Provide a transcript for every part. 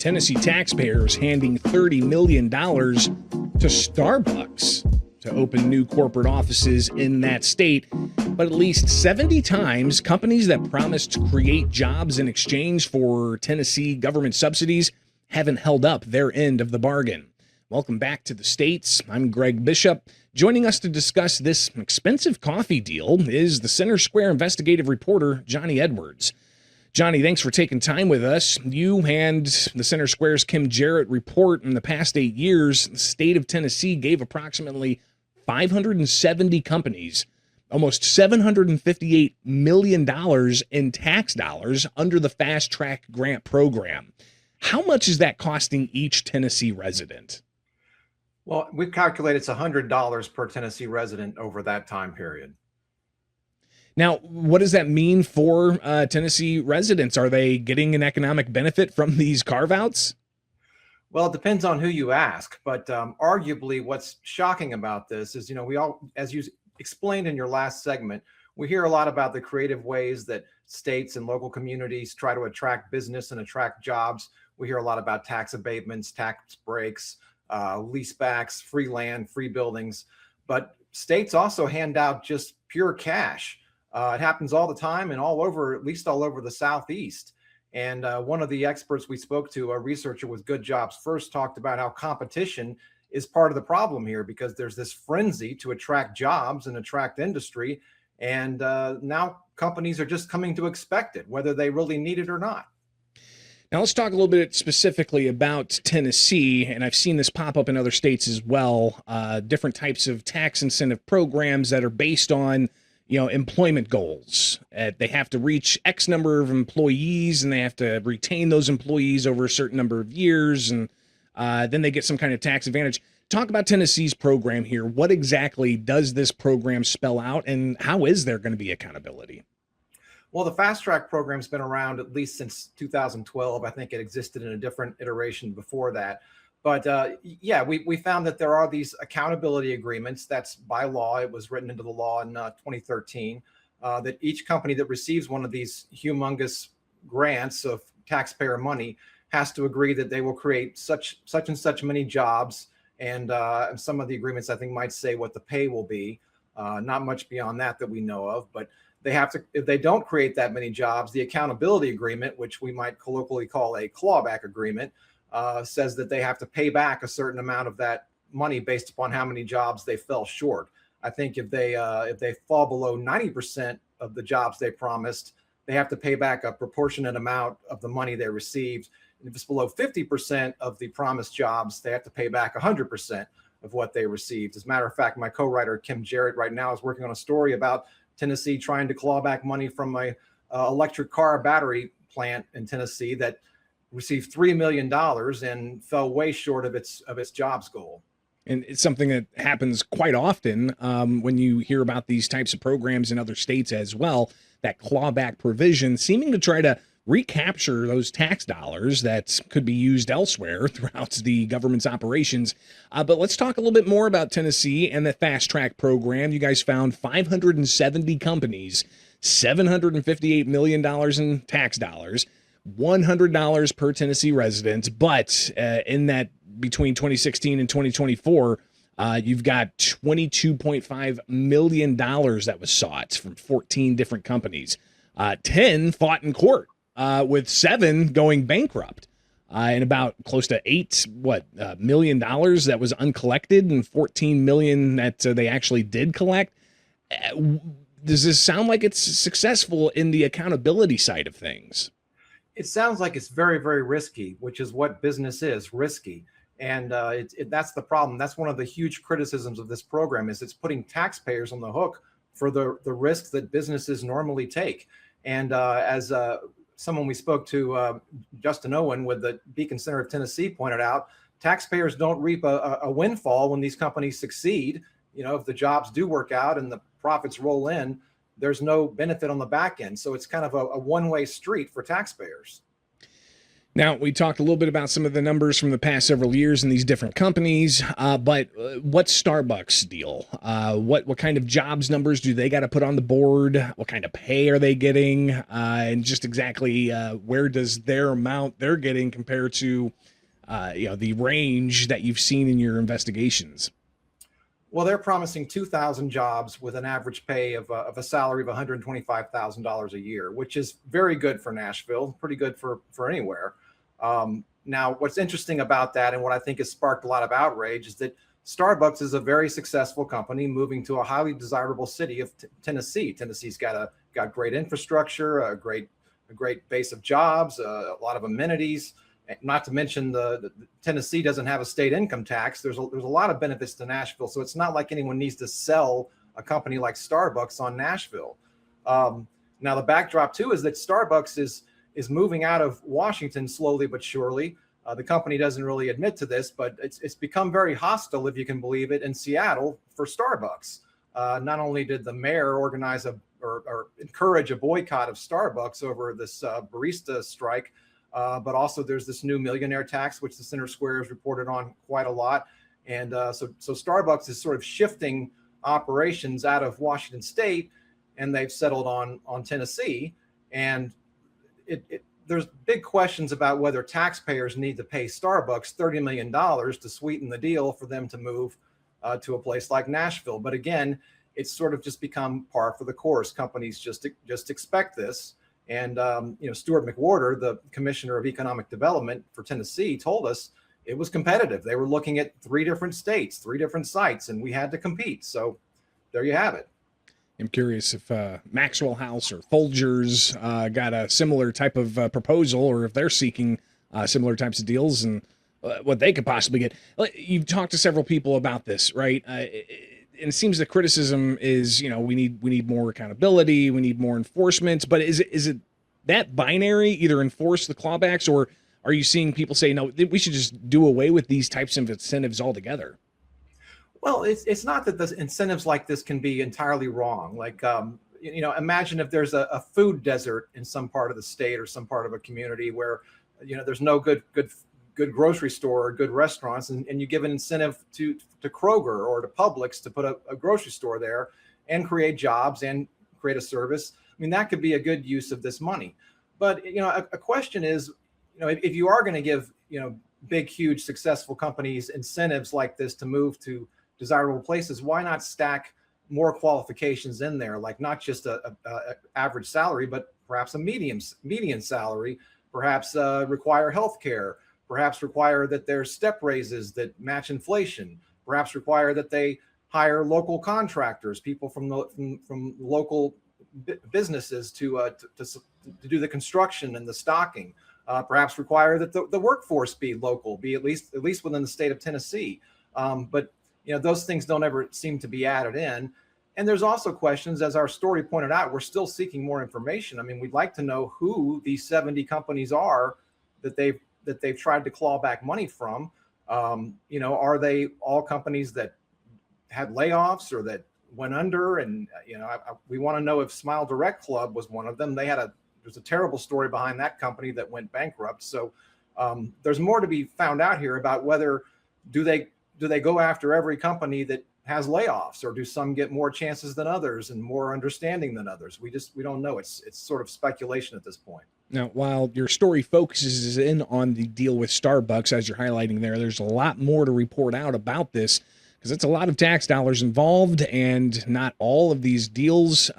Tennessee taxpayers handing $30 million to Starbucks to open new corporate offices in that state. But at least 70 times, companies that promised to create jobs in exchange for Tennessee government subsidies haven't held up their end of the bargain. Welcome back to the States. I'm Greg Bishop. Joining us to discuss this expensive coffee deal is the Center Square investigative reporter, Johnny Edwards. Johnny, thanks for taking time with us. You and the Center Square's Kim Jarrett report in the past 8 years, the state of Tennessee gave approximately 570 companies almost $758 million in tax dollars under the FastTrack grant program. How much is that costing each Tennessee resident? Well, we've calculated it's $100 per Tennessee resident over that time period. Now, what does that mean for Tennessee residents? Are they getting an economic benefit from these carve-outs? Well, it depends on who you ask, but arguably what's shocking about this is, we all, as you explained in your last segment, we hear a lot about the creative ways that states and local communities try to attract business and attract jobs. We hear a lot about tax abatements, tax breaks, leasebacks, free land, free buildings, but states also hand out just pure cash. It happens all the time and all over, at least all over the Southeast. And one of the experts we spoke to, a researcher with Good Jobs First, talked about how competition is part of the problem here because there's this frenzy to attract jobs and attract industry. And now companies are just coming to expect it, whether they really need it or not. Now, let's talk a little bit specifically about Tennessee, and I've seen this pop up in other states as well, different types of tax incentive programs that are based on, employment goals. They have to reach X number of employees, and they have to retain those employees over a certain number of years, and then they get some kind of tax advantage. Talk about Tennessee's program here. What exactly does this program spell out, and how is there going to be accountability? Well, the FastTrack program's been around at least since 2012. I think it existed in a different iteration before that. But yeah, we found that there are these accountability agreements. That's by law. It was written into the law in 2013 that each company that receives one of these humongous grants of taxpayer money has to agree that they will create such and such many jobs. And some of the agreements, I think, might say what the pay will be. Not much beyond that we know of. But they have to, if they don't create that many jobs, the accountability agreement, which we might colloquially call a clawback agreement, says that they have to pay back a certain amount of that money based upon how many jobs they fell short. I think if they fall below 90% of the jobs they promised, they have to pay back a proportionate amount of the money they received. And if it's below 50% of the promised jobs, they have to pay back 100% of what they received. As a matter of fact, my co-writer Kim Jarrett right now is working on a story about Tennessee trying to claw back money from a electric car battery plant in Tennessee that received $3 million and fell way short of its jobs goal. And it's something that happens quite often when you hear about these types of programs in other states as well, that clawback provision seeming to try to recapture those tax dollars that could be used elsewhere throughout the government's operations. But let's talk a little bit more about Tennessee and the FastTrack program. You guys found 570 companies, $758 million in tax dollars, $100 per Tennessee resident. But in that between 2016 and 2024, you've got $22.5 million that was sought from 14 different companies. 10 fought in court, with 7 going bankrupt, and about close to $8 million that was uncollected, and 14 million that they actually did collect. Does this sound like it's successful in the accountability side of things? It sounds like it's very, very risky, which is what business is, risky. And that's the problem. That's one of the huge criticisms of this program is it's putting taxpayers on the hook for the risks that businesses normally take. And as someone we spoke to, Justin Owen with the Beacon Center of Tennessee, pointed out, taxpayers don't reap a windfall when these companies succeed. If the jobs do work out and the profits roll in, there's no benefit on the back end. So it's kind of a one-way street for taxpayers. Now, we talked a little bit about some of the numbers from the past several years in these different companies, but what's Starbucks' deal? What kind of jobs numbers do they got to put on the board? What kind of pay are they getting? And just exactly where does their amount they're getting compare to the range that you've seen in your investigations? Well, they're promising 2,000 jobs with an average pay of a salary of $125,000 a year, which is very good for Nashville, pretty good for anywhere. Now, what's interesting about that, and what I think has sparked a lot of outrage, is that Starbucks is a very successful company moving to a highly desirable city of Tennessee. Tennessee's got great infrastructure, a great base of jobs, a lot of amenities. Not to mention the Tennessee doesn't have a state income tax. There's a lot of benefits to Nashville, so it's not like anyone needs to sell a company like Starbucks on Nashville. Now, the backdrop too is that Starbucks is moving out of Washington slowly but surely. The company doesn't really admit to this, but it's become very hostile, if you can believe it, in Seattle for Starbucks. Not only did the mayor organize or encourage a boycott of Starbucks over this barista strike, but also there's this new millionaire tax, which the Center Square has reported on quite a lot. And so Starbucks is sort of shifting operations out of Washington State, and they've settled on Tennessee. And there's big questions about whether taxpayers need to pay Starbucks $30 million to sweeten the deal for them to move to a place like Nashville. But again, it's sort of just become par for the course. Companies just expect this. And Stuart McWhorter, the Commissioner of Economic Development for Tennessee, told us it was competitive. They were looking at 3 different states, 3 different sites, and we had to compete. So there you have it. I'm curious if Maxwell House or Folgers got a similar type of proposal, or if they're seeking similar types of deals, and what they could possibly get. You've talked to several people about this, right? And it seems the criticism is, we need more accountability, we need more enforcement. But is it that binary, either enforce the clawbacks, or are you seeing people say, no, we should just do away with these types of incentives altogether? Well, it's not that the incentives like this can be entirely wrong. Like, imagine if there's a food desert in some part of the state or some part of a community where, there's no good grocery store or good restaurants, and you give an incentive to Kroger or to Publix to put a grocery store there and create jobs and create a service. I mean, that could be a good use of this money. But, a question is, if you are going to give, big, huge, successful companies incentives like this to move to desirable places, why not stack more qualifications in there, like not just a average salary, but perhaps a median salary, perhaps require health care, perhaps require that there's step raises that match inflation, perhaps require that they hire local contractors, people from local businesses to do the construction and the stocking, perhaps require that the workforce be local, be at least within the state of Tennessee. But those things don't ever seem to be added in. And there's also questions, as our story pointed out, we're still seeking more information. I mean, we'd like to know who these 70 companies are that they've tried to claw back money from. Are they all companies that had layoffs or that went under? And, we want to know if Smile Direct Club was one of them. There's a terrible story behind that company that went bankrupt. So there's more to be found out here about whether do they go after every company that has layoffs, or do some get more chances than others and more understanding than others? We don't know. It's sort of speculation at this point. Now, while your story focuses in on the deal with Starbucks, as you're highlighting there's a lot more to report out about this, because it's a lot of tax dollars involved, and not all of these deals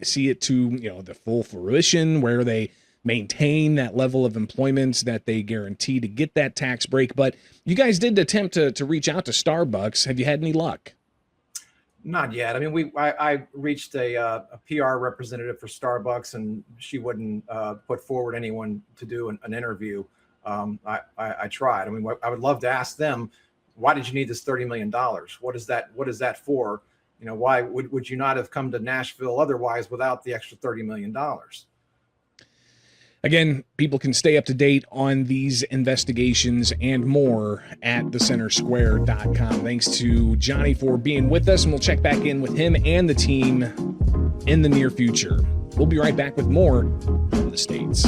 see it to the full fruition where they maintain that level of employment that they guarantee to get that tax break. But you guys did attempt to reach out to Starbucks. Have you had any luck? Not yet. I mean, I reached a PR representative for Starbucks, and she wouldn't put forward anyone to do an interview. I tried. I mean, I would love to ask them, why did you need this $30 million? What is that for? Why would you not have come to Nashville otherwise without the extra $30 million? Again, people can stay up to date on these investigations and more at thecentersquare.com. Thanks to Johnny for being with us, and we'll check back in with him and the team in the near future. We'll be right back with more from the States.